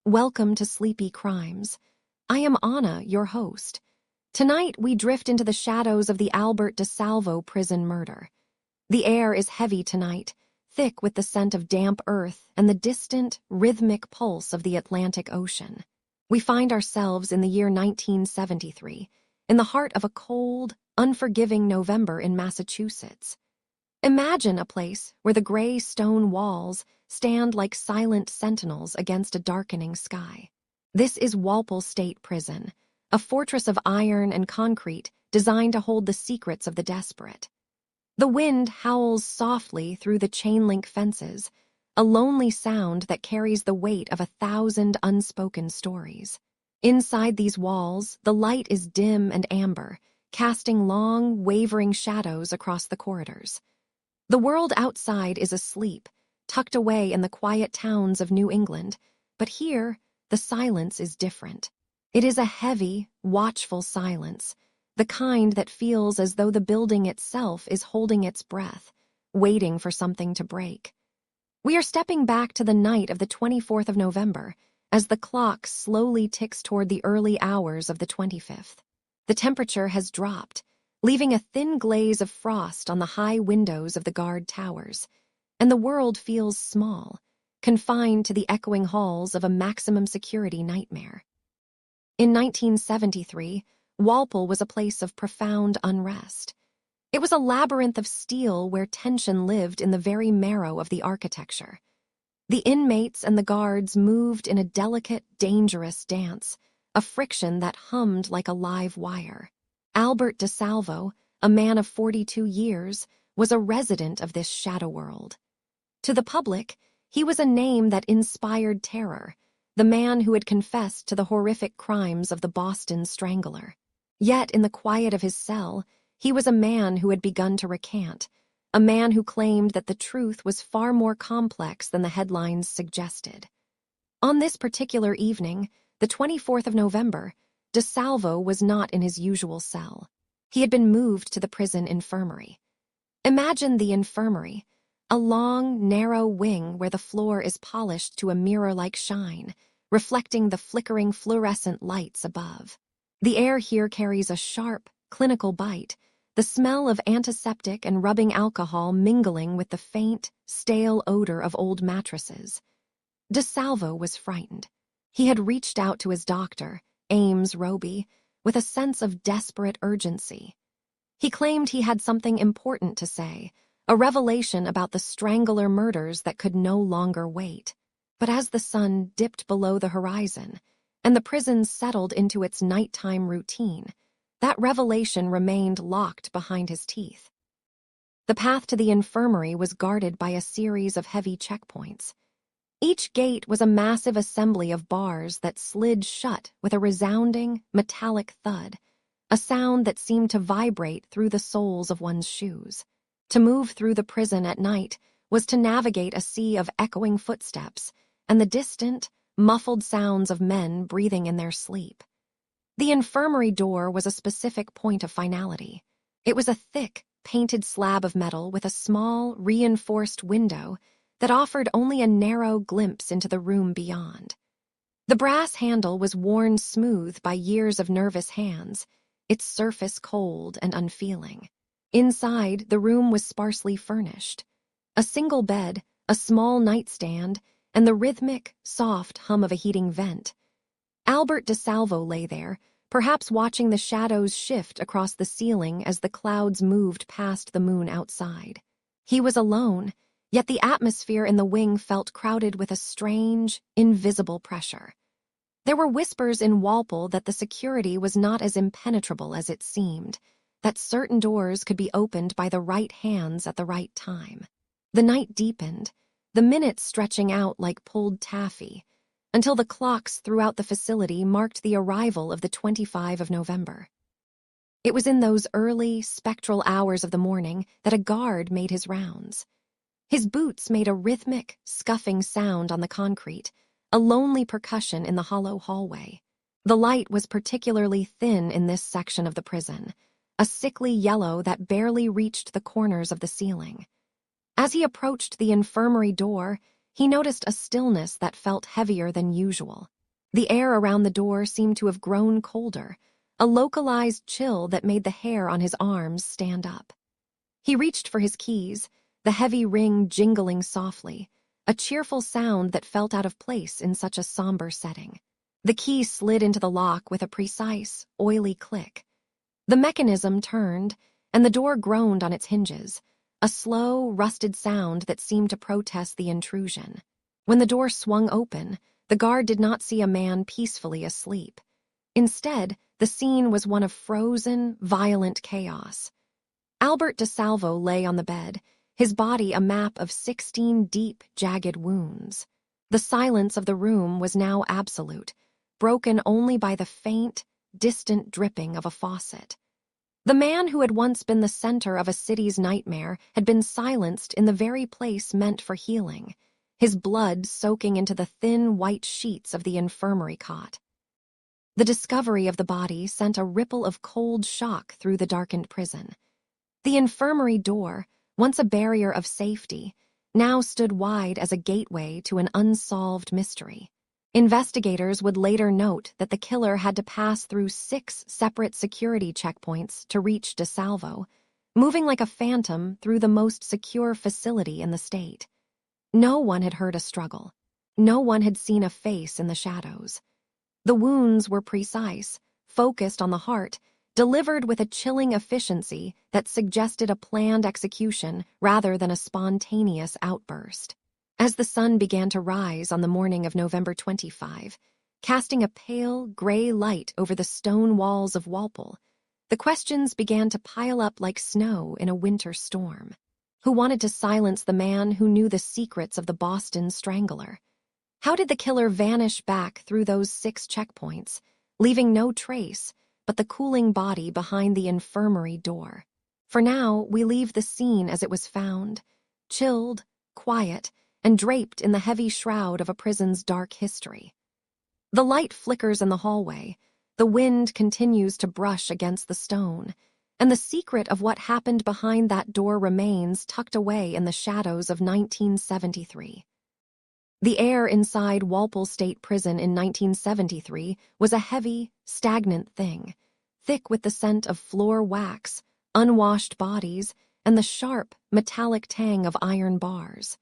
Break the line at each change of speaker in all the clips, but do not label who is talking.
Welcome to Sleepy Crimes. I am Anna, your host. Tonight, we drift into the shadows of the Albert DeSalvo prison murder. The air is heavy tonight, thick with the scent of damp earth and the distant, rhythmic pulse of the Atlantic Ocean. We find ourselves in the year 1973, in the heart of a cold, unforgiving November in Massachusetts. Imagine a place where the gray stone walls stand like silent sentinels against a darkening sky. This is Walpole State Prison, a fortress of iron and concrete designed to hold the secrets of the desperate. The wind howls softly through the chain-link fences, a lonely sound that carries the weight of 1,000 unspoken stories. Inside these walls, the light is dim and amber, casting long, wavering shadows across the corridors. The world outside is asleep, tucked away in the quiet towns of New England, but here, the silence is different. It is a heavy, watchful silence, the kind that feels as though the building itself is holding its breath, waiting for something to break. We are stepping back to the night of the 24th of November, as the clock slowly ticks toward the early hours of the 25th. The temperature has dropped, leaving a thin glaze of frost on the high windows of the guard towers, and the world feels small, confined to the echoing halls of a maximum security nightmare. In 1973, Walpole was a place of profound unrest. It was a labyrinth of steel where tension lived in the very marrow of the architecture. The inmates and the guards moved in a delicate, dangerous dance, a friction that hummed like a live wire. Albert DeSalvo, a man of 42 years, was a resident of this shadow world. To the public, he was a name that inspired terror, the man who had confessed to the horrific crimes of the Boston Strangler. Yet, in the quiet of his cell, he was a man who had begun to recant, a man who claimed that the truth was far more complex than the headlines suggested. On this particular evening, the 24th of November, DeSalvo was not in his usual cell. He had been moved to the prison infirmary. Imagine the infirmary, a long, narrow wing where the floor is polished to a mirror-like shine, reflecting the flickering fluorescent lights above. The air here carries a sharp, clinical bite, the smell of antiseptic and rubbing alcohol mingling with the faint, stale odor of old mattresses. DeSalvo was frightened. He had reached out to his doctor, Ames Roby, with a sense of desperate urgency. He claimed he had something important to say, a revelation about the Strangler murders that could no longer wait. But as the sun dipped below the horizon, and the prison settled into its nighttime routine, that revelation remained locked behind his teeth. The path to the infirmary was guarded by a series of heavy checkpoints. Each gate was a massive assembly of bars that slid shut with a resounding, metallic thud, a sound that seemed to vibrate through the soles of one's shoes. To move through the prison at night was to navigate a sea of echoing footsteps and the distant, muffled sounds of men breathing in their sleep. The infirmary door was a specific point of finality. It was a thick, painted slab of metal with a small, reinforced window that offered only a narrow glimpse into the room beyond. The brass handle was worn smooth by years of nervous hands, its surface cold and unfeeling. Inside, the room was sparsely furnished. A single bed, a small nightstand, and the rhythmic, soft hum of a heating vent. Albert DeSalvo lay there, perhaps watching the shadows shift across the ceiling as the clouds moved past the moon outside. He was alone, yet the atmosphere in the wing felt crowded with a strange, invisible pressure. There were whispers in Walpole that the security was not as impenetrable as it seemed, that certain doors could be opened by the right hands at the right time. The night deepened, the minutes stretching out like pulled taffy, until the clocks throughout the facility marked the arrival of the 25th of November. It was in those early, spectral hours of the morning that a guard made his rounds. His boots made a rhythmic, scuffing sound on the concrete, a lonely percussion in the hollow hallway. The light was particularly thin in this section of the prison, a sickly yellow that barely reached the corners of the ceiling. As he approached the infirmary door, he noticed a stillness that felt heavier than usual. The air around the door seemed to have grown colder, a localized chill that made the hair on his arms stand up. He reached for his keys, the heavy ring jingling softly, a cheerful sound that felt out of place in such a somber setting. The key slid into the lock with a precise, oily click. The mechanism turned, and the door groaned on its hinges, a slow, rusted sound that seemed to protest the intrusion. When the door swung open, the guard did not see a man peacefully asleep. Instead, the scene was one of frozen, violent chaos. Albert DeSalvo lay on the bed, his body a map of 16 deep, jagged wounds. The silence of the room was now absolute, broken only by the faint, distant dripping of a faucet. The man who had once been the center of a city's nightmare had been silenced in the very place meant for healing, his blood soaking into the thin white sheets of the infirmary cot. The discovery of the body sent a ripple of cold shock through the darkened prison. The infirmary door, once a barrier of safety, now stood wide as a gateway to an unsolved mystery. Investigators would later note that the killer had to pass through 6 separate security checkpoints to reach DeSalvo, moving like a phantom through the most secure facility in the state. No one had heard a struggle. No one had seen a face in the shadows. The wounds were precise, focused on the heart, delivered with a chilling efficiency that suggested a planned execution rather than a spontaneous outburst. As the sun began to rise on the morning of November 25, casting a pale, gray light over the stone walls of Walpole, the questions began to pile up like snow in a winter storm. Who wanted to silence the man who knew the secrets of the Boston Strangler? How did the killer vanish back through those 6 checkpoints, leaving no trace but the cooling body behind the infirmary door? For now, we leave the scene as it was found, chilled, quiet, and draped in the heavy shroud of a prison's dark history. The light flickers in the hallway, the wind continues to brush against the stone, and the secret of what happened behind that door remains tucked away in the shadows of 1973. The air inside Walpole State Prison in 1973 was a heavy, stagnant thing, thick with the scent of floor wax, unwashed bodies, and the sharp, metallic tang of iron bars.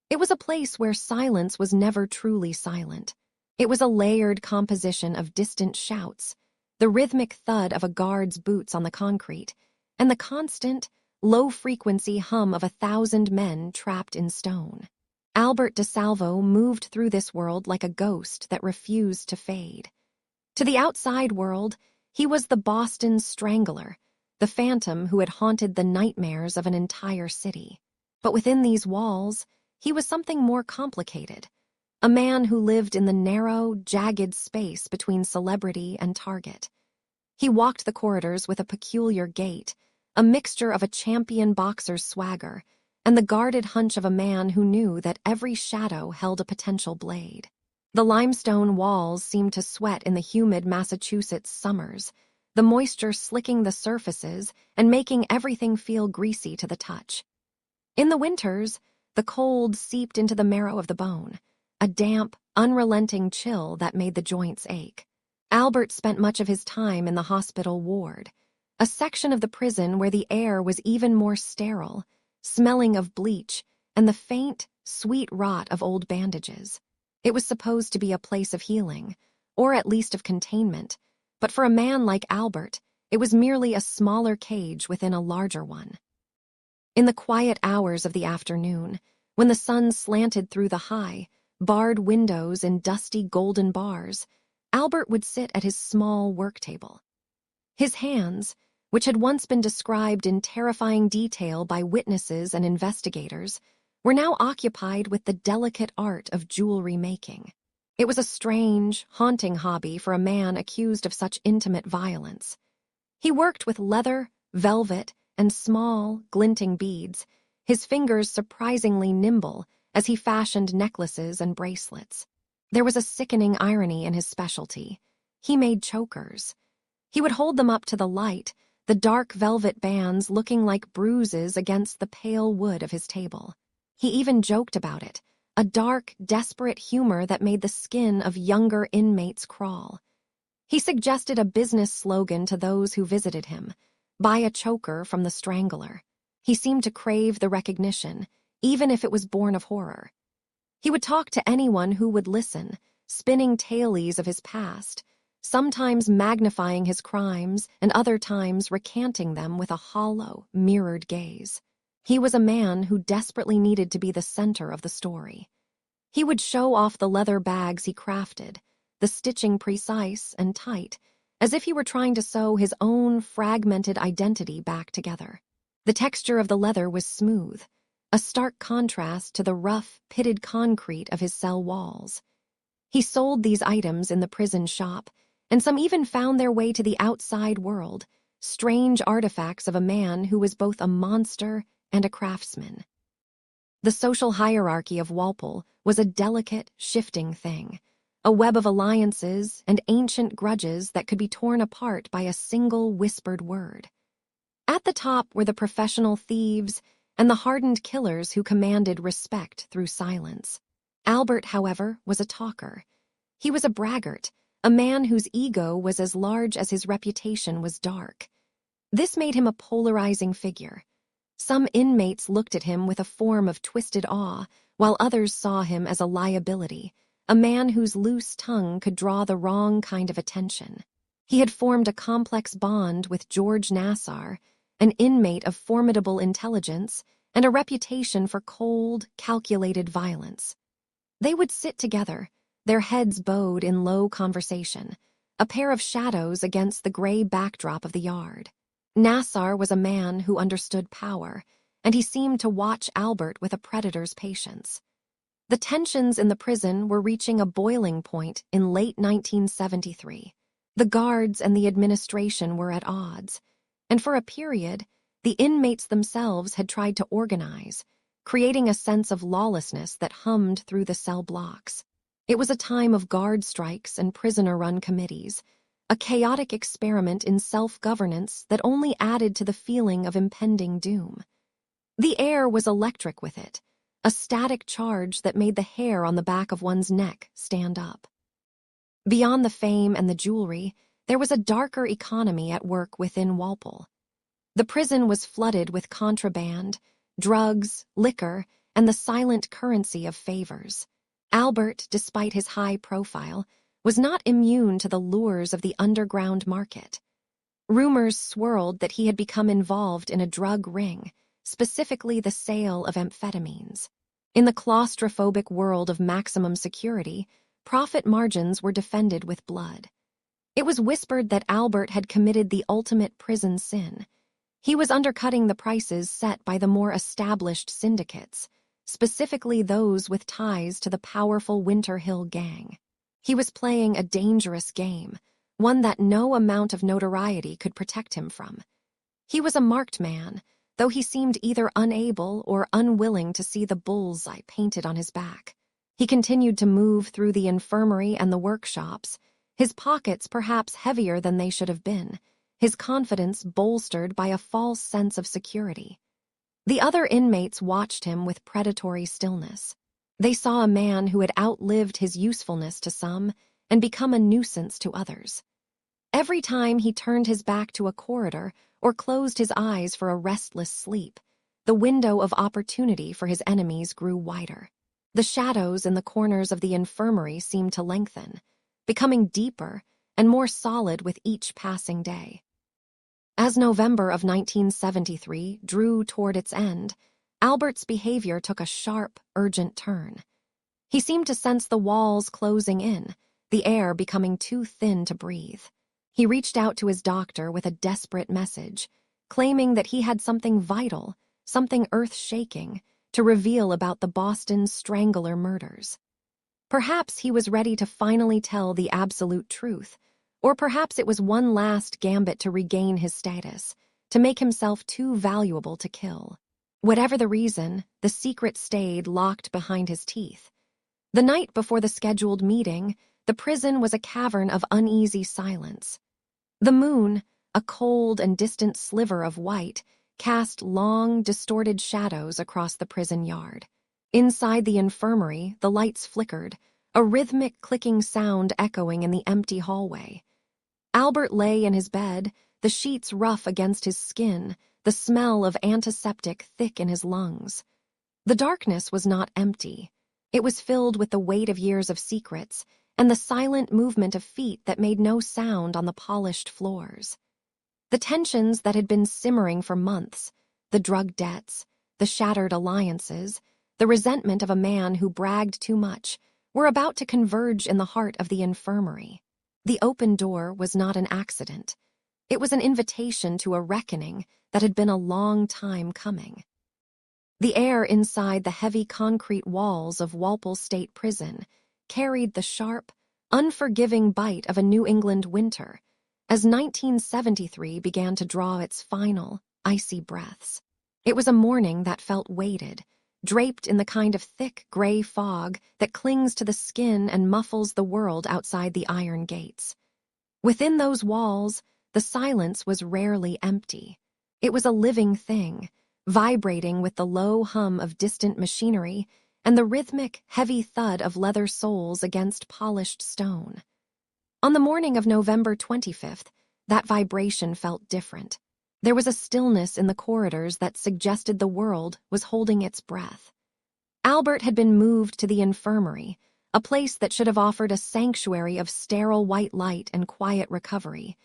It was a place where silence was never truly silent. It was a layered composition of distant shouts, the rhythmic thud of a guard's boots on the concrete, and the constant, low-frequency hum of 1,000 men trapped in stone. Albert DeSalvo moved through this world like a ghost that refused to fade. To the outside world, he was the Boston Strangler, the phantom who had haunted the nightmares of an entire city. But within these walls, he was something more complicated, a man who lived in the narrow, jagged space between celebrity and target. He walked the corridors with a peculiar gait, a mixture of a champion boxer's swagger and the guarded hunch of a man who knew that every shadow held a potential blade. The limestone walls seemed to sweat in the humid Massachusetts summers, the moisture slicking the surfaces and making everything feel greasy to the touch. In the winters, the cold seeped into the marrow of the bone, a damp, unrelenting chill that made the joints ache. Albert spent much of his time in the hospital ward, a section of the prison where the air was even more sterile, smelling of bleach and the faint, sweet rot of old bandages. It was supposed to be a place of healing, or at least of containment, but for a man like Albert, it was merely a smaller cage within a larger one. In the quiet hours of the afternoon, when the sun slanted through the high, barred windows in dusty golden bars, Albert would sit at his small work table. His hands, which had once been described in terrifying detail by witnesses and investigators, were now occupied with the delicate art of jewelry making. It was a strange, haunting hobby for a man accused of such intimate violence. He worked with leather, velvet, and small, glinting beads, his fingers surprisingly nimble as he fashioned necklaces and bracelets. There was a sickening irony in his specialty. He made chokers. He would hold them up to the light, the dark velvet bands looking like bruises against the pale wood of his table. He even joked about it, a dark, desperate humor that made the skin of younger inmates crawl. He suggested a business slogan to those who visited him: "Buy a choker from the Strangler." He seemed to crave the recognition, even if it was born of horror. He would talk to anyone who would listen, spinning tales of his past, sometimes magnifying his crimes and other times recanting them with a hollow, mirrored gaze. He was a man who desperately needed to be the center of the story. He would show off the leather bags he crafted, the stitching precise and tight, as if he were trying to sew his own fragmented identity back together. The texture of the leather was smooth, a stark contrast to the rough, pitted concrete of his cell walls. He sold these items in the prison shop, and some even found their way to the outside world, strange artifacts of a man who was both a monster and a craftsman. The social hierarchy of Walpole was a delicate, shifting thing, a web of alliances and ancient grudges that could be torn apart by a single whispered word. At the top were the professional thieves and the hardened killers who commanded respect through silence. Albert, however, was a talker. He was a braggart, a man whose ego was as large as his reputation was dark. This made him a polarizing figure. Some inmates looked at him with a form of twisted awe, while others saw him as a liability, a man whose loose tongue could draw the wrong kind of attention. He had formed a complex bond with George Nassar, an inmate of formidable intelligence and a reputation for cold, calculated violence. They would sit together, their heads bowed in low conversation, a pair of shadows against the gray backdrop of the yard. Nassar was a man who understood power, and he seemed to watch Albert with a predator's patience. The tensions in the prison were reaching a boiling point in late 1973. The guards and the administration were at odds, and for a period, the inmates themselves had tried to organize, creating a sense of lawlessness that hummed through the cell blocks. It was a time of guard strikes and prisoner-run committees, a chaotic experiment in self-governance that only added to the feeling of impending doom. The air was electric with it, a static charge that made the hair on the back of one's neck stand up. Beyond the fame and the jewelry, there was a darker economy at work within Walpole. The prison was flooded with contraband, drugs, liquor, and the silent currency of favors. Albert, despite his high profile, was not immune to the lures of the underground market. Rumors swirled that he had become involved in a drug ring, specifically the sale of amphetamines. In the claustrophobic world of maximum security, profit margins were defended with blood. It was whispered that Albert had committed the ultimate prison sin. He was undercutting the prices set by the more established syndicates, specifically those with ties to the powerful Winter Hill gang. He was playing a dangerous game, one that no amount of notoriety could protect him from. He was a marked man, though he seemed either unable or unwilling to see the bullseye painted on his back. He continued to move through the infirmary and the workshops, his pockets perhaps heavier than they should have been, his confidence bolstered by a false sense of security. The other inmates watched him with predatory stillness. They saw a man who had outlived his usefulness to some and become a nuisance to others. Every time he turned his back to a corridor or closed his eyes for a restless sleep, the window of opportunity for his enemies grew wider. The shadows in the corners of the infirmary seemed to lengthen, becoming deeper and more solid with each passing day. As November of 1973 drew toward its end, Albert's behavior took a sharp, urgent turn. He seemed to sense the walls closing in, the air becoming too thin to breathe. He reached out to his doctor with a desperate message, claiming that he had something vital, something earth-shaking, to reveal about the Boston Strangler murders. Perhaps he was ready to finally tell the absolute truth, or perhaps it was one last gambit to regain his status, to make himself too valuable to kill. Whatever the reason, the secret stayed locked behind his teeth. The night before the scheduled meeting, the prison was a cavern of uneasy silence. The moon, a cold and distant sliver of white, cast long, distorted shadows across the prison yard. Inside the infirmary, the lights flickered, a rhythmic clicking sound echoing in the empty hallway. Albert lay in his bed, the sheets rough against his skin, the smell of antiseptic thick in his lungs. The darkness was not empty. It was filled with the weight of years of secrets and the silent movement of feet that made no sound on the polished floors. The tensions that had been simmering for months, the drug debts, the shattered alliances, the resentment of a man who bragged too much, were about to converge in the heart of the infirmary. The open door was not an accident. It was an invitation to a reckoning that had been a long time coming. The air inside the heavy concrete walls of Walpole State Prison carried the sharp, unforgiving bite of a New England winter as 1973 began to draw its final, icy breaths. It was a morning that felt weighted, draped in the kind of thick gray fog that clings to the skin and muffles the world outside the iron gates. Within those walls, the silence was rarely empty. It was a living thing, vibrating with the low hum of distant machinery and the rhythmic, heavy thud of leather soles against polished stone. On the morning of November 25th, that vibration felt different. There was a stillness in the corridors that suggested the world was holding its breath. Albert had been moved to the infirmary, a place that should have offered a sanctuary of sterile white light and quiet recovery,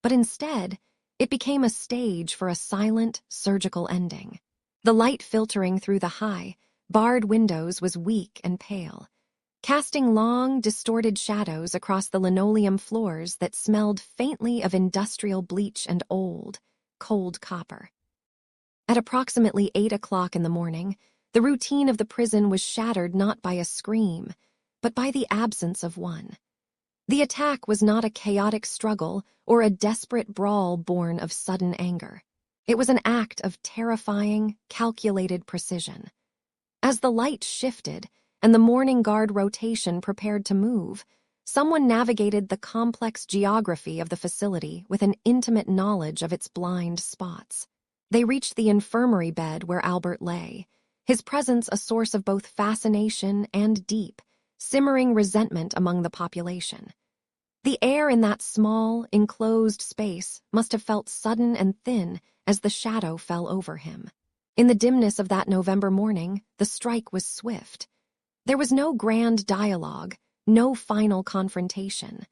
but instead, it became a stage for a silent, surgical ending. The light filtering through the high, barred windows was weak and pale, casting long, distorted shadows across the linoleum floors that smelled faintly of industrial bleach and old, cold copper. At approximately 8 o'clock in the morning, the routine of the prison was shattered not by a scream, but by the absence of one. The attack was not a chaotic struggle or a desperate brawl born of sudden anger. It was an act of terrifying, calculated precision. As the light shifted and the morning guard rotation prepared to move, someone navigated the complex geography of the facility with an intimate knowledge of its blind spots. They reached the infirmary bed where Albert lay, his presence a source of both fascination and deep, simmering resentment among the population. The air in that small, enclosed space must have felt sudden and thin as the shadow fell over him. In the dimness of that November morning, the strike was swift. There was no grand dialogue, no final confrontation.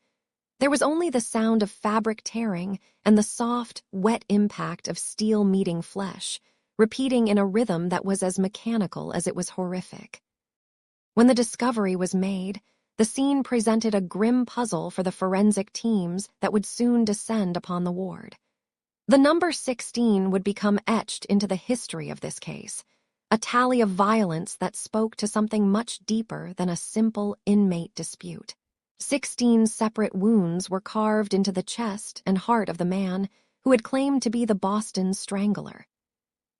There was only the sound of fabric tearing and the soft, wet impact of steel meeting flesh, repeating in a rhythm that was as mechanical as it was horrific. When the discovery was made, the scene presented a grim puzzle for the forensic teams that would soon descend upon the ward. The number 16 would become etched into the history of this case, a tally of violence that spoke to something much deeper than a simple inmate dispute. 16 separate wounds were carved into the chest and heart of the man who had claimed to be the Boston Strangler.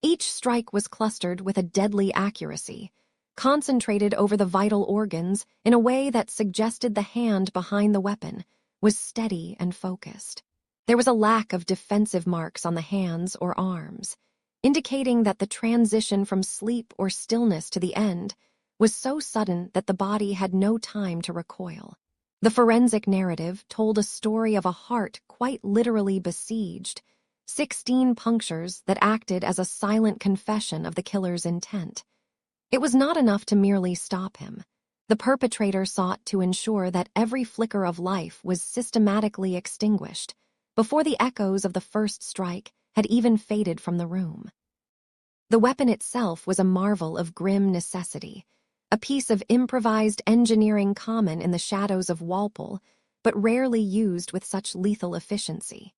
Each strike was clustered with a deadly accuracy, concentrated over the vital organs in a way that suggested the hand behind the weapon was steady and focused. There was a lack of defensive marks on the hands or arms, indicating that the transition from sleep or stillness to the end was so sudden that the body had no time to recoil. The forensic narrative told a story of a heart quite literally besieged, 16 punctures that acted as a silent confession of the killer's intent. It was not enough to merely stop him. The perpetrator sought to ensure that every flicker of life was systematically extinguished before the echoes of the first strike had even faded from the room. The weapon itself was a marvel of grim necessity, a piece of improvised engineering common in the shadows of Walpole, but rarely used with such lethal efficiency.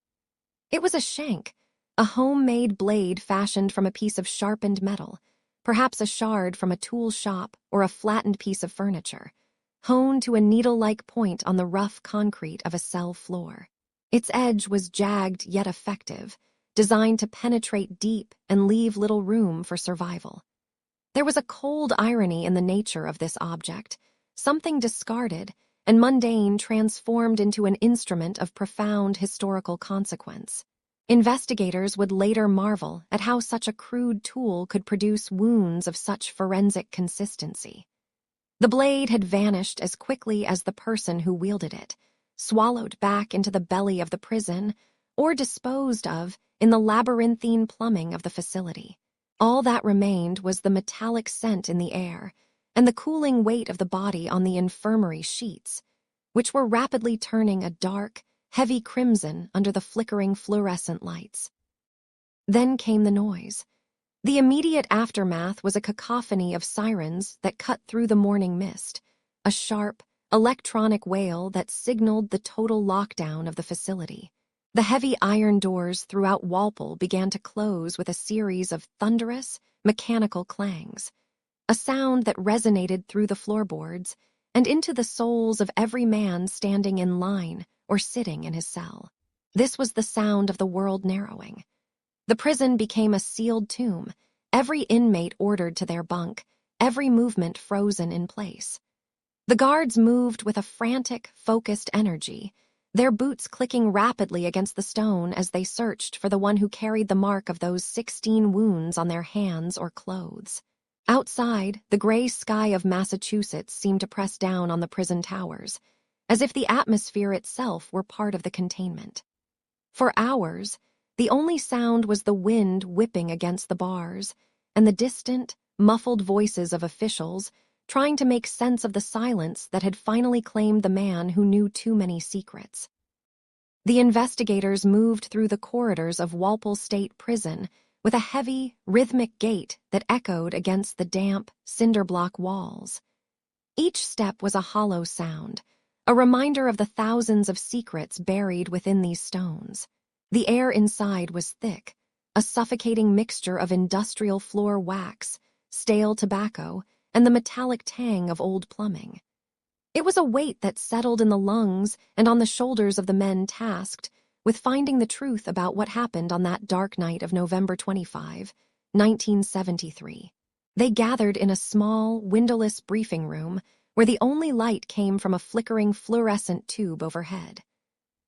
It was a shank, a homemade blade fashioned from a piece of sharpened metal, perhaps a shard from a tool shop or a flattened piece of furniture, honed to a needle-like point on the rough concrete of a cell floor. Its edge was jagged yet effective, designed to penetrate deep and leave little room for survival. There was a cold irony in the nature of this object, something discarded and mundane transformed into an instrument of profound historical consequence. Investigators would later marvel at how such a crude tool could produce wounds of such forensic consistency. The blade had vanished as quickly as the person who wielded it, swallowed back into the belly of the prison, or disposed of in the labyrinthine plumbing of the facility. All that remained was the metallic scent in the air and the cooling weight of the body on the infirmary sheets, which were rapidly turning a dark, heavy crimson under the flickering fluorescent lights. Then came the noise. The immediate aftermath was a cacophony of sirens that cut through the morning mist, a sharp, electronic wail that signaled the total lockdown of the facility. The heavy iron doors throughout Walpole began to close with a series of thunderous, mechanical clangs, a sound that resonated through the floorboards and into the souls of every man standing in line or sitting in his cell. This was the sound of the world narrowing. The prison became a sealed tomb, every inmate ordered to their bunk, every movement frozen in place. The guards moved with a frantic, focused energy, their boots clicking rapidly against the stone as they searched for the one who carried the mark of those 16 wounds on their hands or clothes. Outside, the gray sky of Massachusetts seemed to press down on the prison towers, as if the atmosphere itself were part of the containment. For hours, the only sound was the wind whipping against the bars and the distant, muffled voices of officials trying to make sense of the silence that had finally claimed the man who knew too many secrets. The investigators moved through the corridors of Walpole State Prison with a heavy, rhythmic gait that echoed against the damp, cinder-block walls. Each step was a hollow sound, a reminder of the thousands of secrets buried within these stones. The air inside was thick, a suffocating mixture of industrial floor wax, stale tobacco, and the metallic tang of old plumbing. It was a weight that settled in the lungs and on the shoulders of the men tasked with finding the truth about what happened on that dark night of November 25, 1973. They gathered in a small, windowless briefing room where the only light came from a flickering fluorescent tube overhead.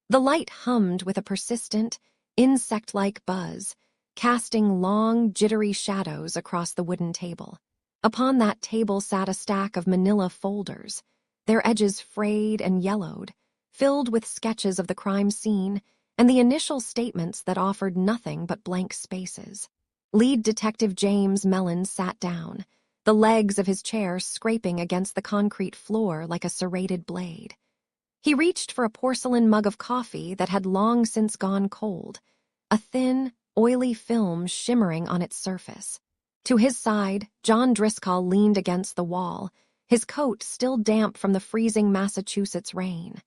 The light hummed with a persistent, insect-like buzz, casting long, jittery shadows across the wooden table. Upon that table sat a stack of manila folders, their edges frayed and yellowed, filled with sketches of the crime scene and the initial statements that offered nothing but blank spaces. Lead Detective James Mellon sat down, the legs of his chair scraping against the concrete floor like a serrated blade. He reached for a porcelain mug of coffee that had long since gone cold, a thin, oily film shimmering on its surface. To his side, John Driscoll leaned against the wall, his coat still damp from the freezing Massachusetts rain.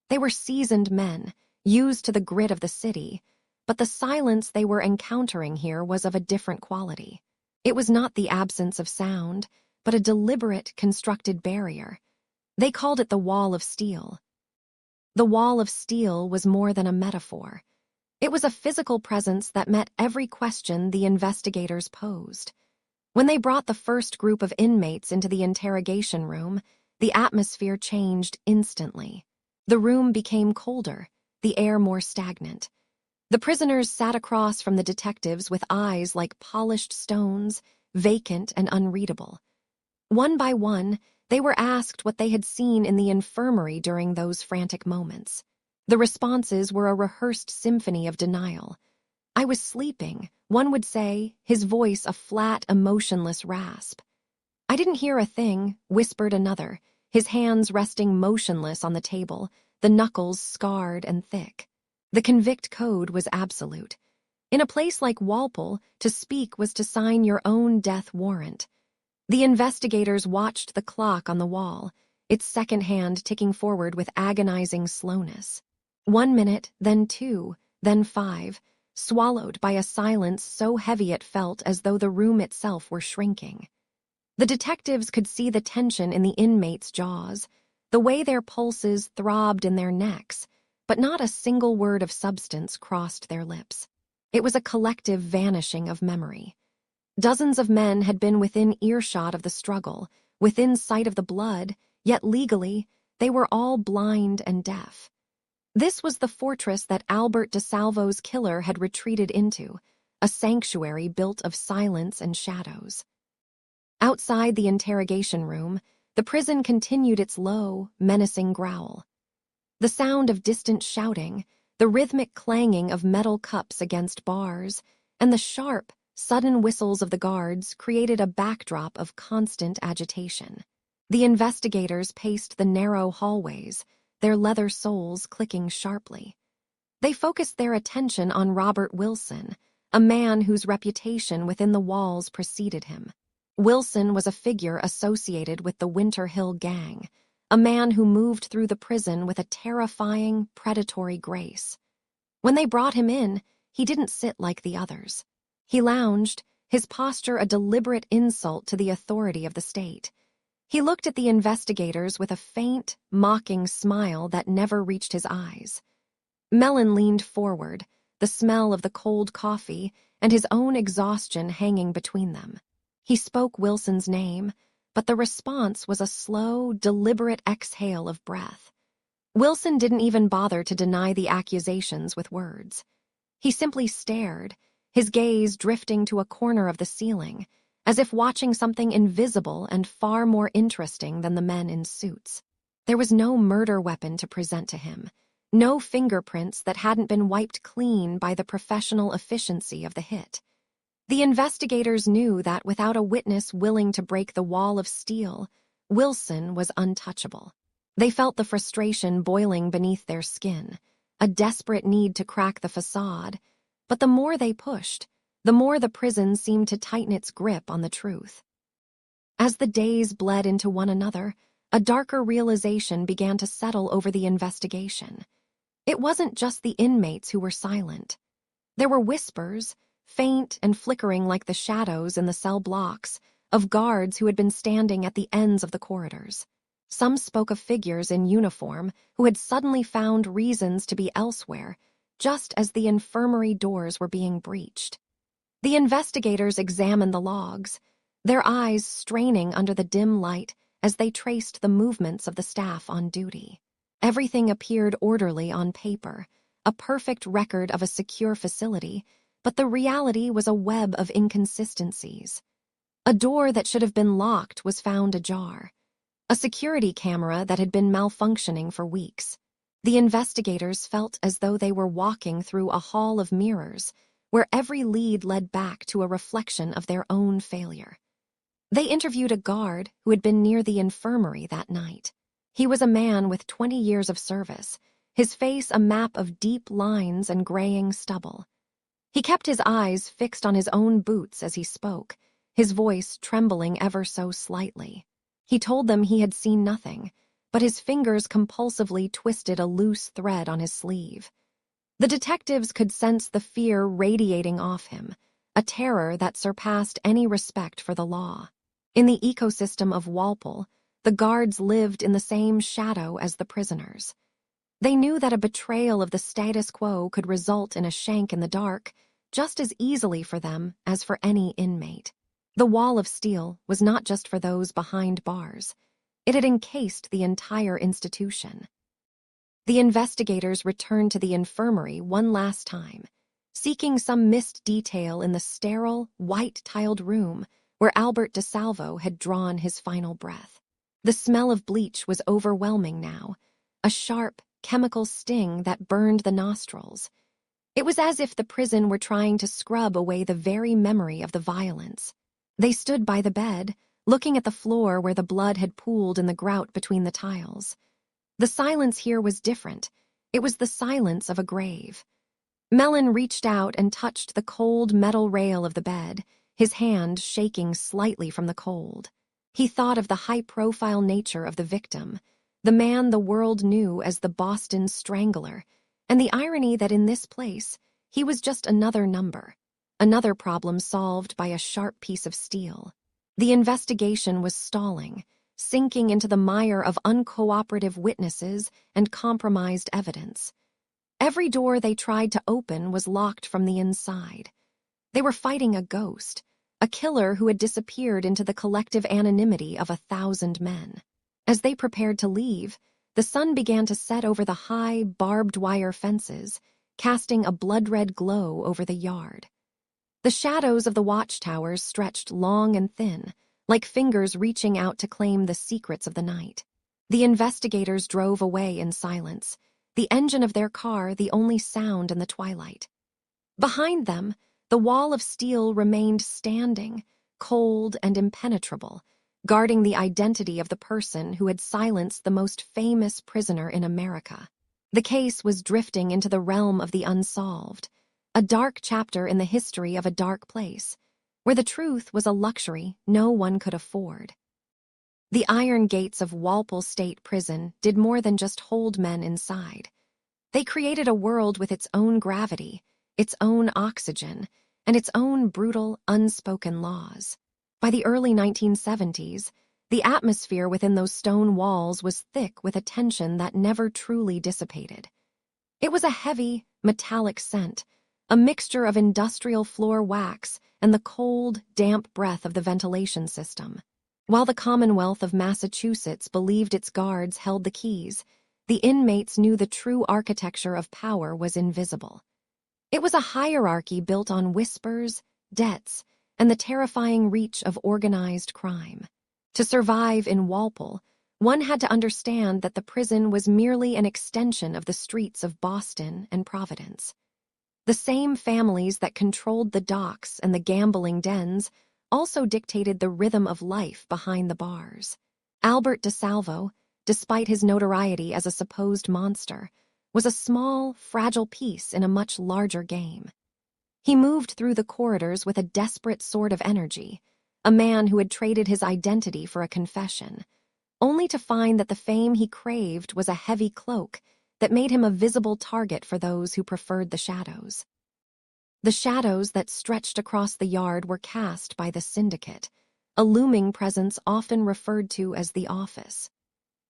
They were seasoned men, used to the grit of the city, but the silence they were encountering here was of a different quality. It was not the absence of sound, but a deliberate, constructed barrier. They called it the wall of steel. The wall of steel was more than a metaphor. It was a physical presence that met every question the investigators posed. When they brought the first group of inmates into the interrogation room, the atmosphere changed instantly. The room became colder, the air more stagnant. The prisoners sat across from the detectives with eyes like polished stones, vacant and unreadable. One by one, they were asked what they had seen in the infirmary during those frantic moments. The responses were a rehearsed symphony of denial. "I was sleeping," one would say, his voice a flat, emotionless rasp. "I didn't hear a thing," whispered another, his hands resting motionless on the table, the knuckles scarred and thick. The convict code was absolute. In a place like Walpole, to speak was to sign your own death warrant. The investigators watched the clock on the wall, its second hand ticking forward with agonizing slowness. 1 minute, then 2, then 5, swallowed by a silence so heavy it felt as though the room itself were shrinking. The detectives could see the tension in the inmates' jaws, the way their pulses throbbed in their necks, but not a single word of substance crossed their lips. It was a collective vanishing of memory. Dozens of men had been within earshot of the struggle, within sight of the blood, yet legally, they were all blind and deaf. This was the fortress that Albert DeSalvo's killer had retreated into, a sanctuary built of silence and shadows. Outside the interrogation room, the prison continued its low, menacing growl. The sound of distant shouting, the rhythmic clanging of metal cups against bars, and the sharp, sudden whistles of the guards created a backdrop of constant agitation. The investigators paced the narrow hallways, their leather soles clicking sharply. They focused their attention on Robert Wilson, a man whose reputation within the walls preceded him. Wilson was a figure associated with the Winter Hill Gang, a man who moved through the prison with a terrifying, predatory grace. When they brought him in, he didn't sit like the others. He lounged, his posture a deliberate insult to the authority of the state. He looked at the investigators with a faint, mocking smile that never reached his eyes. Mellon leaned forward, the smell of the cold coffee and his own exhaustion hanging between them. He spoke Wilson's name, but the response was a slow, deliberate exhale of breath. Wilson didn't even bother to deny the accusations with words. He simply stared, his gaze drifting to a corner of the ceiling, as if watching something invisible and far more interesting than the men in suits. There was no murder weapon to present to him, no fingerprints that hadn't been wiped clean by the professional efficiency of the hit. The investigators knew that without a witness willing to break the wall of steel, Wilson was untouchable. They felt the frustration boiling beneath their skin, a desperate need to crack the facade, but the more they pushed, the more the prison seemed to tighten its grip on the truth. As the days bled into one another, a darker realization began to settle over the investigation. It wasn't just the inmates who were silent. There were whispers, faint and flickering like the shadows in the cell blocks, of guards who had been standing at the ends of the corridors. Some spoke of figures in uniform who had suddenly found reasons to be elsewhere, just as the infirmary doors were being breached. The investigators examined the logs, their eyes straining under the dim light as they traced the movements of the staff on duty. Everything appeared orderly on paper, a perfect record of a secure facility, but the reality was a web of inconsistencies. A door that should have been locked was found ajar. A security camera that had been malfunctioning for weeks. The investigators felt as though they were walking through a hall of mirrors, where every lead led back to a reflection of their own failure. They interviewed a guard who had been near the infirmary that night. He was a man with 20 years of service, his face a map of deep lines and graying stubble. He kept his eyes fixed on his own boots as he spoke, his voice trembling ever so slightly. He told them he had seen nothing, but his fingers compulsively twisted a loose thread on his sleeve. The detectives could sense the fear radiating off him, a terror that surpassed any respect for the law. In the ecosystem of Walpole, the guards lived in the same shadow as the prisoners. They knew that a betrayal of the status quo could result in a shank in the dark, just as easily for them as for any inmate. The wall of steel was not just for those behind bars. It had encased the entire institution. The investigators returned to the infirmary one last time, seeking some missed detail in the sterile, white-tiled room where Albert DeSalvo had drawn his final breath. The smell of bleach was overwhelming now, a sharp, chemical sting that burned the nostrils. It was as if the prison were trying to scrub away the very memory of the violence. They stood by the bed, looking at the floor where the blood had pooled in the grout between the tiles. The silence here was different. It was the silence of a grave. Mellon reached out and touched the cold metal rail of the bed, his hand shaking slightly from the cold. He thought of the high-profile nature of the victim, the man the world knew as the Boston Strangler, and the irony that in this place, he was just another number, another problem solved by a sharp piece of steel. The investigation was stalling, sinking into the mire of uncooperative witnesses and compromised evidence. Every door they tried to open was locked from the inside. They were fighting a ghost, a killer who had disappeared into the collective anonymity of 1,000 men. As they prepared to leave, the sun began to set over the high, barbed wire fences, casting a blood-red glow over the yard. The shadows of the watchtowers stretched long and thin, like fingers reaching out to claim the secrets of the night. The investigators drove away in silence, the engine of their car the only sound in the twilight. Behind them, the wall of steel remained standing, cold and impenetrable, guarding the identity of the person who had silenced the most famous prisoner in America. The case was drifting into the realm of the unsolved, a dark chapter in the history of a dark place, where the truth was a luxury no one could afford. The iron gates of Walpole State Prison did more than just hold men inside. They created a world with its own gravity, its own oxygen, and its own brutal, unspoken laws. By the early 1970s, the atmosphere within those stone walls was thick with a tension that never truly dissipated. It was a heavy, metallic scent, a mixture of industrial floor wax and the cold, damp breath of the ventilation system. While the Commonwealth of Massachusetts believed its guards held the keys, the inmates knew the true architecture of power was invisible. It was a hierarchy built on whispers, debts, and the terrifying reach of organized crime. To survive in Walpole, one had to understand that the prison was merely an extension of the streets of Boston and Providence. The same families that controlled the docks and the gambling dens also dictated the rhythm of life behind the bars. Albert DeSalvo, despite his notoriety as a supposed monster, was a small, fragile piece in a much larger game. He moved through the corridors with a desperate sort of energy, a man who had traded his identity for a confession, only to find that the fame he craved was a heavy cloak that made him a visible target for those who preferred the shadows. The shadows that stretched across the yard were cast by the syndicate, a looming presence often referred to as the office.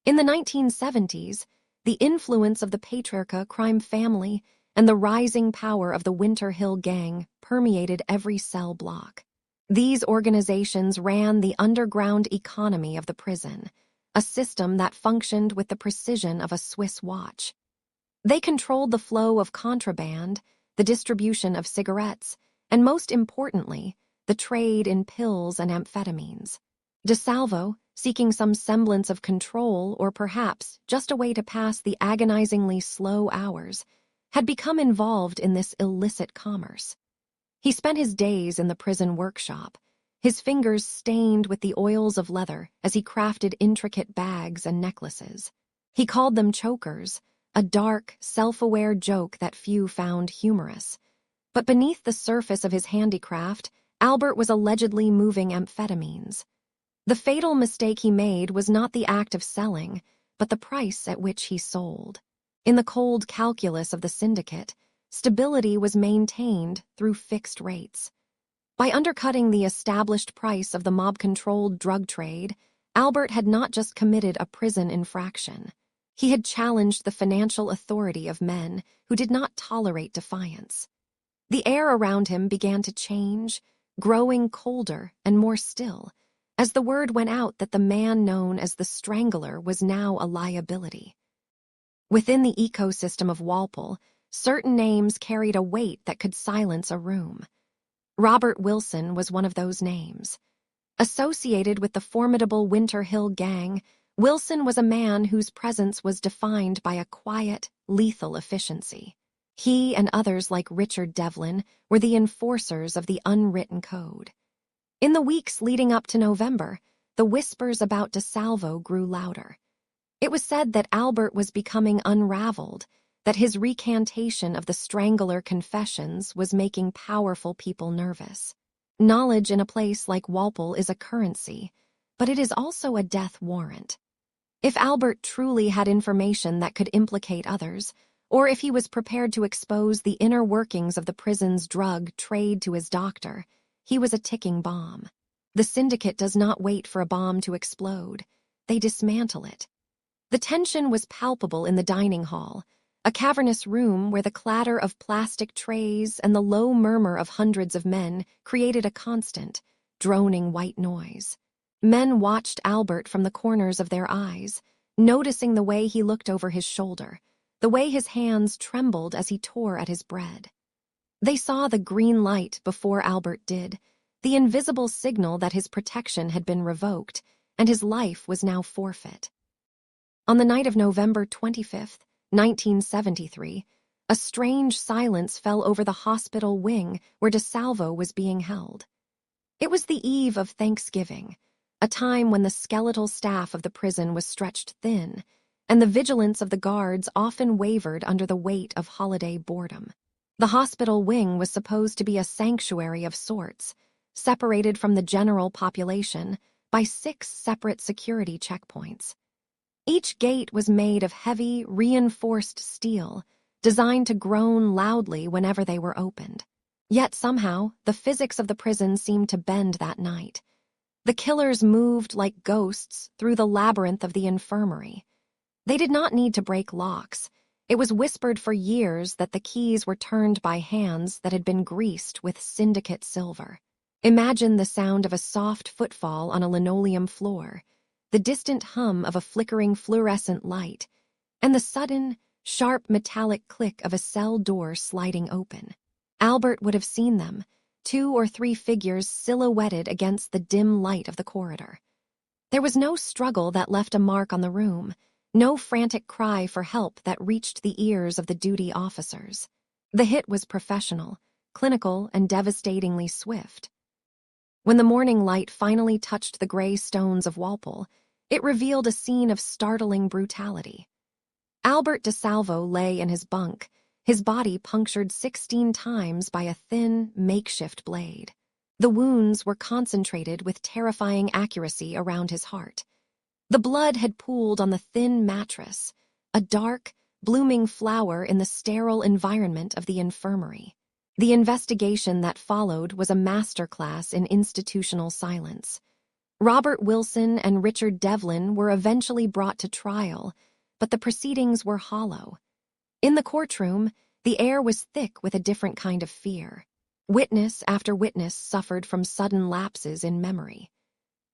In the 1970s, the influence of the Patriarcha crime family and the rising power of the Winter Hill Gang permeated every cell block. These organizations ran the underground economy of the prison, a system that functioned with the precision of a Swiss watch. They controlled the flow of contraband, the distribution of cigarettes, and most importantly, the trade in pills and amphetamines. DeSalvo, seeking some semblance of control or perhaps just a way to pass the agonizingly slow hours, had become involved in this illicit commerce. He spent his days in the prison workshop, his fingers stained with the oils of leather as he crafted intricate bags and necklaces. He called them chokers, a dark, self-aware joke that few found humorous. But beneath the surface of his handicraft, Albert was allegedly moving amphetamines. The fatal mistake he made was not the act of selling, but the price at which he sold. In the cold calculus of the syndicate, stability was maintained through fixed rates. By undercutting the established price of the mob-controlled drug trade, Albert had not just committed a prison infraction. He had challenged the financial authority of men who did not tolerate defiance. The air around him began to change, growing colder and more still, as the word went out that the man known as the Strangler was now a liability. Within the ecosystem of Walpole, certain names carried a weight that could silence a room. Robert Wilson was one of those names. Associated with the formidable Winter Hill Gang, Wilson was a man whose presence was defined by a quiet, lethal efficiency. He and others like Richard Devlin were the enforcers of the unwritten code. In the weeks leading up to November, the whispers about DeSalvo grew louder. It was said that Albert was becoming unraveled, that his recantation of the Strangler confessions was making powerful people nervous. Knowledge in a place like Walpole is a currency, but it is also a death warrant. If Albert truly had information that could implicate others, or if he was prepared to expose the inner workings of the prison's drug trade to his doctor, he was a ticking bomb. The syndicate does not wait for a bomb to explode. They dismantle it. The tension was palpable in the dining hall, a cavernous room where the clatter of plastic trays and the low murmur of hundreds of men created a constant, droning white noise. Men watched Albert from the corners of their eyes, noticing the way he looked over his shoulder, the way his hands trembled as he tore at his bread. They saw the green light before Albert did, the invisible signal that his protection had been revoked, and his life was now forfeit. On the night of November 25th, 1973, a strange silence fell over the hospital wing where DeSalvo was being held. It was the eve of Thanksgiving, a time when the skeletal staff of the prison was stretched thin, and the vigilance of the guards often wavered under the weight of holiday boredom. The hospital wing was supposed to be a sanctuary of sorts, separated from the general population by 6 separate security checkpoints. Each gate was made of heavy, reinforced steel, designed to groan loudly whenever they were opened. Yet somehow, the physics of the prison seemed to bend that night. The killers moved like ghosts through the labyrinth of the infirmary. They did not need to break locks. It was whispered for years that the keys were turned by hands that had been greased with syndicate silver. Imagine the sound of a soft footfall on a linoleum floor, the distant hum of a flickering fluorescent light, and the sudden, sharp metallic click of a cell door sliding open. Albert would have seen them, 2 or 3 figures silhouetted against the dim light of the corridor. There was no struggle that left a mark on the room, no frantic cry for help that reached the ears of the duty officers. The hit was professional, clinical, and devastatingly swift. When the morning light finally touched the gray stones of Walpole, it revealed a scene of startling brutality. Albert DeSalvo lay in his bunk, his body punctured 16 times by a thin, makeshift blade. The wounds were concentrated with terrifying accuracy around his heart. The blood had pooled on the thin mattress, a dark, blooming flower in the sterile environment of the infirmary. The investigation that followed was a masterclass in institutional silence. Robert Wilson and Richard Devlin were eventually brought to trial, but the proceedings were hollow. In the courtroom, the air was thick with a different kind of fear. Witness after witness suffered from sudden lapses in memory.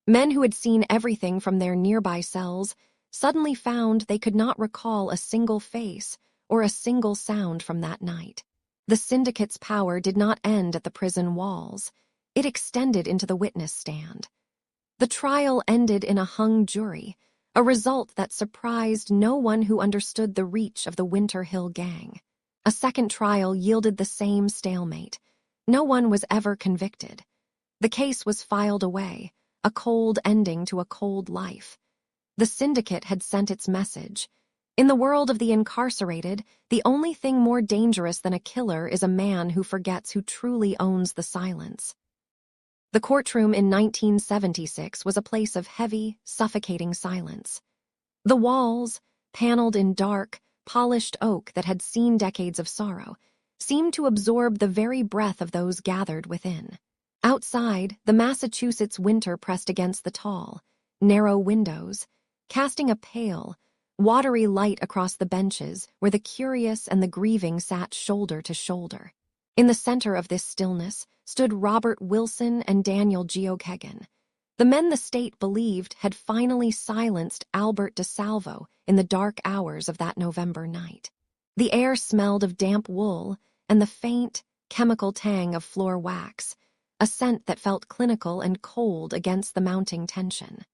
Men who had seen everything from their nearby cells suddenly found they could not recall a single face or a single sound from that night. The syndicate's power did not end at the prison walls. It extended into the witness stand. The trial ended in a hung jury, a result that surprised no one who understood the reach of the Winter Hill gang. A second trial yielded the same stalemate. No one was ever convicted. The case was filed away, a cold ending to a cold life. The syndicate had sent its message. In the world of the incarcerated, the only thing more dangerous than a killer is a man who forgets who truly owns the silence. The courtroom in 1976 was a place of heavy, suffocating silence. The walls, paneled in dark, polished oak that had seen decades of sorrow, seemed to absorb the very breath of those gathered within. Outside, the Massachusetts winter pressed against the tall, narrow windows, casting a pale, watery light across the benches where the curious and the grieving sat shoulder to shoulder. In the center of this stillness stood Robert Wilson and Daniel Geoghegan, the men the state believed had finally silenced Albert DeSalvo in the dark hours of that November night. The air smelled of damp wool and the faint, chemical tang of floor wax, a scent that felt clinical and cold against the mounting tension.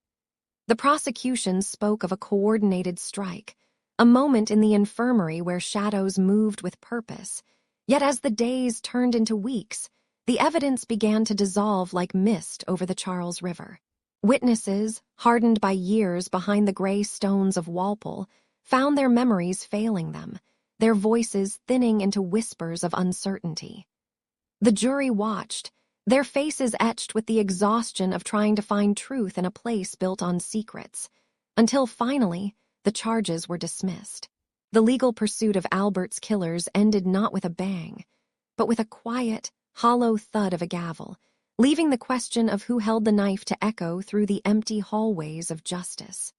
The prosecution spoke of a coordinated strike, a moment in the infirmary where shadows moved with purpose. Yet as the days turned into weeks, the evidence began to dissolve like mist over the Charles River. Witnesses, hardened by years behind the gray stones of Walpole, found their memories failing them, their voices thinning into whispers of uncertainty. The jury watched, their faces etched with the exhaustion of trying to find truth in a place built on secrets, until finally the charges were dismissed. The legal pursuit of Albert's killers ended not with a bang, but with a quiet, hollow thud of a gavel, leaving the question of who held the knife to echo through the empty hallways of justice.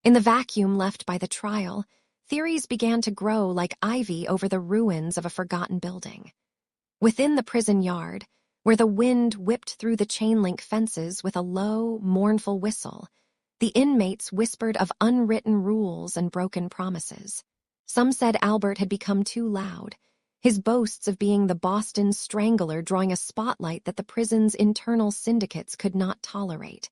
In the vacuum left by the trial, theories began to grow like ivy over the ruins of a forgotten building. Within the prison yard, where the wind whipped through the chain-link fences with a low, mournful whistle, The inmates whispered of unwritten rules and broken promises. Some said Albert had become too loud, his boasts of being the Boston Strangler drawing a spotlight that the prison's internal syndicates could not tolerate.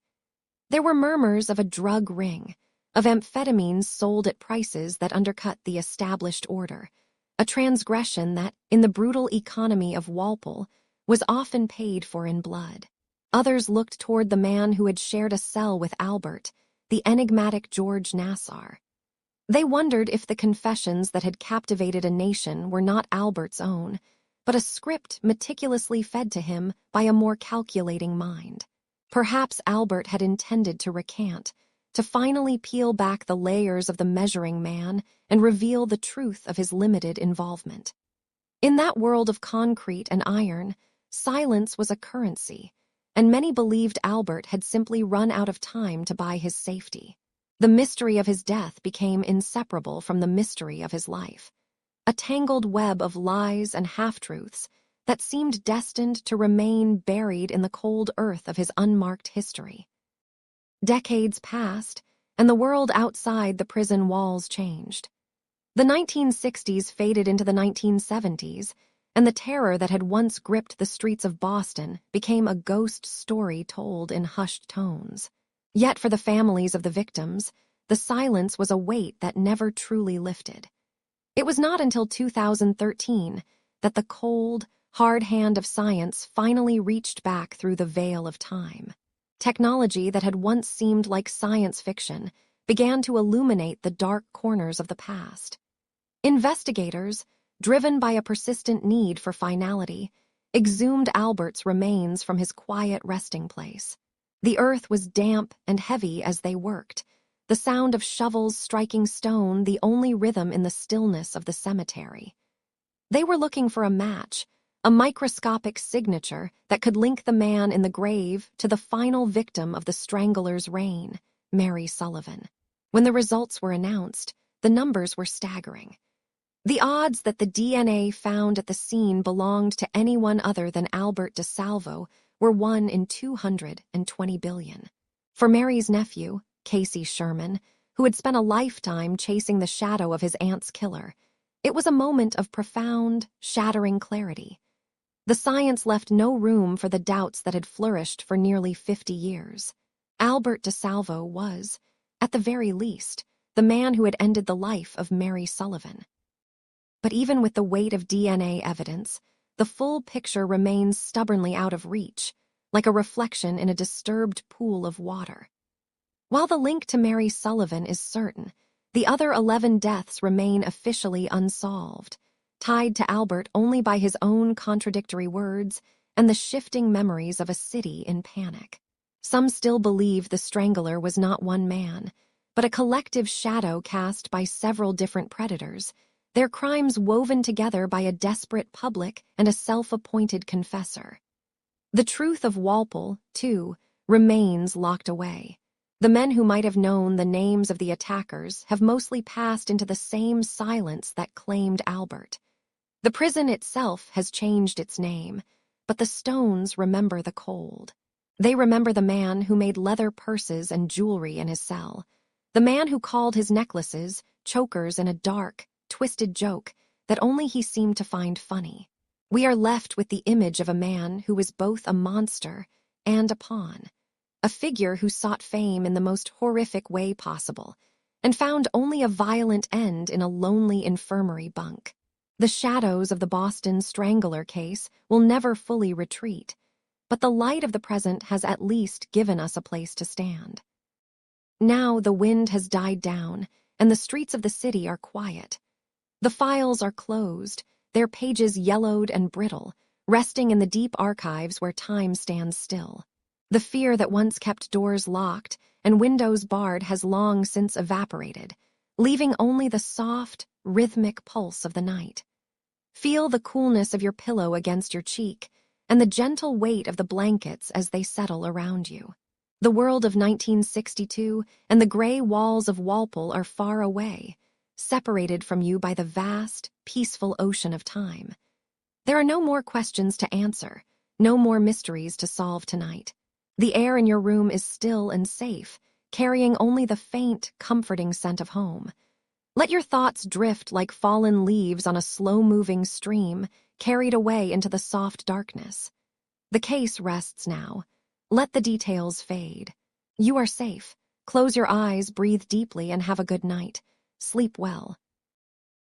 There were murmurs of a drug ring, of amphetamines sold at prices that undercut the established order, a transgression that, in the brutal economy of Walpole, was often paid for in blood. Others looked toward the man who had shared a cell with Albert, the enigmatic George Nassar. They wondered if the confessions that had captivated a nation were not Albert's own, but a script meticulously fed to him by a more calculating mind. Perhaps Albert had intended to recant, to finally peel back the layers of the measuring man and reveal the truth of his limited involvement. In that world of concrete and iron, silence was a currency, and many believed Albert had simply run out of time to buy his safety. The mystery of his death became inseparable from the mystery of his life, a tangled web of lies and half-truths that seemed destined to remain buried in the cold earth of his unmarked history. Decades passed, and the world outside the prison walls changed. The 1960s faded into the 1970s, and the terror that had once gripped the streets of Boston became a ghost story told in hushed tones. Yet for the families of the victims, the silence was a weight that never truly lifted. It was not until 2013 that the cold, hard hand of science finally reached back through the veil of time. Technology that had once seemed like science fiction began to illuminate the dark corners of the past. Investigators, driven by a persistent need for finality, exhumed Albert's remains from his quiet resting place. The earth was damp and heavy as they worked, the sound of shovels striking stone the only rhythm in the stillness of the cemetery. They were looking for a match, a microscopic signature that could link the man in the grave to the final victim of the Strangler's reign, Mary Sullivan. When the results were announced, the numbers were staggering. The odds that the DNA found at the scene belonged to anyone other than Albert DeSalvo were 1 in 220 billion. For Mary's nephew, Casey Sherman, who had spent a lifetime chasing the shadow of his aunt's killer, it was a moment of profound, shattering clarity. The science left no room for the doubts that had flourished for nearly 50 years. Albert DeSalvo was, at the very least, the man who had ended the life of Mary Sullivan. But even with the weight of DNA evidence, the full picture remains stubbornly out of reach, like a reflection in a disturbed pool of water. While the link to Mary Sullivan is certain, the other 11 deaths remain officially unsolved, tied to Albert only by his own contradictory words and the shifting memories of a city in panic. Some still believe the Strangler was not one man, but a collective shadow cast by several different predators, their crimes woven together by a desperate public and a self-appointed confessor. The truth of Walpole, too, remains locked away. The men who might have known the names of the attackers have mostly passed into the same silence that claimed Albert. The prison itself has changed its name, but the stones remember the cold. They remember the man who made leather purses and jewelry in his cell, the man who called his necklaces chokers in a dark, twisted joke that only he seemed to find funny. We are left with the image of a man who was both a monster and a pawn, a figure who sought fame in the most horrific way possible and found only a violent end in a lonely infirmary bunk. The shadows of the Boston Strangler case will never fully retreat, but the light of the present has at least given us a place to stand. Now the wind has died down, and the streets of the city are quiet. The files are closed, their pages yellowed and brittle, resting in the deep archives where time stands still. The fear that once kept doors locked and windows barred has long since evaporated, leaving only the soft, rhythmic pulse of the night. Feel the coolness of your pillow against your cheek and the gentle weight of the blankets as they settle around you. The world of 1962 and the gray walls of Walpole are far away, separated from you by the vast, peaceful ocean of time. There are no more questions to answer, no more mysteries to solve tonight. The air in your room is still and safe, carrying only the faint, comforting scent of home. Let your thoughts drift like fallen leaves on a slow-moving stream, carried away into the soft darkness. The case rests now. Let the details fade. You are safe. Close your eyes, breathe deeply, and have a good night. Sleep well.